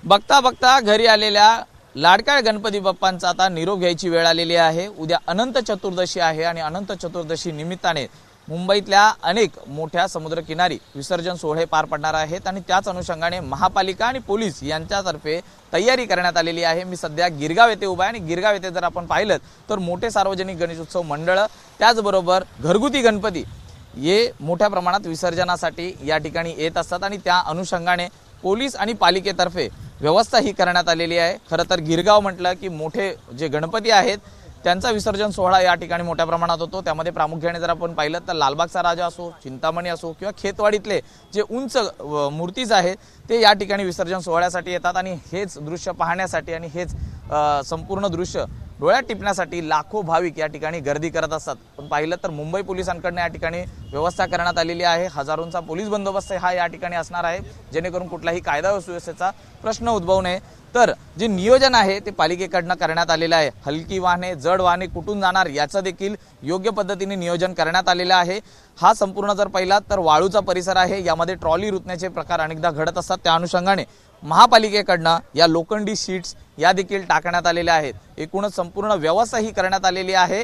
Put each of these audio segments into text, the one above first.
बघता बघता घरी आलेल्या लाडक्या गणपती बाप्पांचा आता निरोप घ्यायची वेळ आलेली आहे। उद्या अनंत चतुर्दशी आहे आणि अनंत चतुर्दशी निमित्ताने मुंबईतल्या अनेक मोठ्या समुद्रकिनारी विसर्जन सोहळे पार पडणार आहेत आणि त्याच अनुषंगाने महापालिका आणि पोलीस यांच्यातर्फे तयारी करण्यात आलेली आहे। मी सध्या गिरगाव येथे उभा आहे आणि गिरगाव येथे जर आपण पाहिलं तर मोठे सार्वजनिक गणेशोत्सव मंडळ त्याचबरोबर घरगुती गणपती हे मोठ्या प्रमाणात विसर्जनासाठी या ठिकाणी येत असतात आणि त्या अनुषंगाने पोलीस आणि पालिकेतर्फे व्यवस्था ही करण्यात आलेली आहे। खरं तर गिरगाव म्हटलं की मोठे जे गणपती आहेत त्यांचा विसर्जन सोहळा या ठिकाणी मोठ्या प्रमाणात होतो। त्यामध्ये प्रामुख्याने जर आपण पाहिलं तर लालबागचा राजा असो, चिंतामणी असो किंवा खेतवाडीतले जे उंच मूर्तीज आहेत ते या ठिकाणी विसर्जन सोहळ्यासाठी येतात आणि हेच दृश्य पाहण्यासाठी आणि हेच संपूर्ण दृश्य डोळ्यात टिपण्यासाठी लाखो भाविक या ठिकाणी गर्दी करत असतात। पण पाहिलं तर मुंबई पोलिसांकडून या ठिकाणी व्यवस्था करण्यात आलेली आहे। हजारोंचा पोलीस बंदोबस्त हा या ठिकाणी असणार आहे जेणेकरून कुठलाही कायदा व सुव्यवस्थेचा प्रश्न उद्भवू नये। तर जे नियोजन आहे ते पालिकेकडून करण्यात आलेलं आहे। हलकी वाहने जड वाहने कुठून जाणार याचं देखील योग्य पद्धतीने नियोजन करण्यात आलेलं आहे। हा संपूर्ण जर पाहिला तर वाळूचा परिसर आहे, यामध्ये ट्रॉली रुतण्याचे प्रकार अनेकदा घडत असतात। त्या अनुषंगाने महापालिकेकडून या लोखंडी शीट्स या देखील टाकण्यात आलेल्या आहेत। एकूणच संपूर्ण व्यवस्था ही करण्यात आलेली आहे।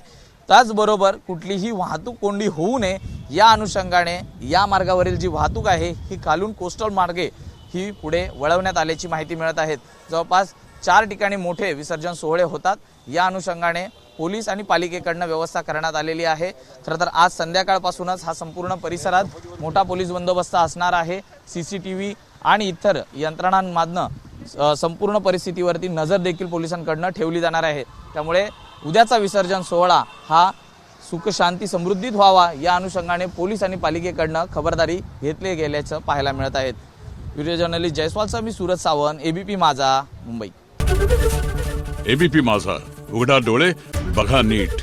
त्याचबरोबर कुठलीही वाहतूक कोंडी होऊ नये या अनुषंगाने या मार्गावरील जी वाहतूक आहे ही खालून कोस्टल मार्गे ही पुढे वळवण्यात आल्याची माहिती मिळत आहे। जवळपास 4 ठिकाणी मोठे विसर्जन सोहळे होतात। या अनुषंगाने पोलीस आणि पालिकेकडून व्यवस्था करण्यात आलेली आहे। खरं तर आज संध्याकाळपासूनच हा संपूर्ण परिसरात मोठा पोलीस बंदोबस्त असणार आहे। सीसीटीव्ही आणि इतर यंत्रणांमधनं संपूर्ण परिस्थितीवरती नजर देखील पोलिसांकडून ठेवली जाणार आहे। त्यामुळे उद्याचा विसर्जन सोहळा हा सुख शांती समृद्धीत व्हावा या अनुषंगाने पोलीस आणि पालिकेकडून खबरदारी घेतली गेल्याचं पाहायला मिळत आहे। व्हिडिओ जर्नलिस्ट जयस्वालसह मी सूरज सावंत, एबीपी माझा, मुंबई। एबीपी माझा, उघडा डोळे बघा नीट।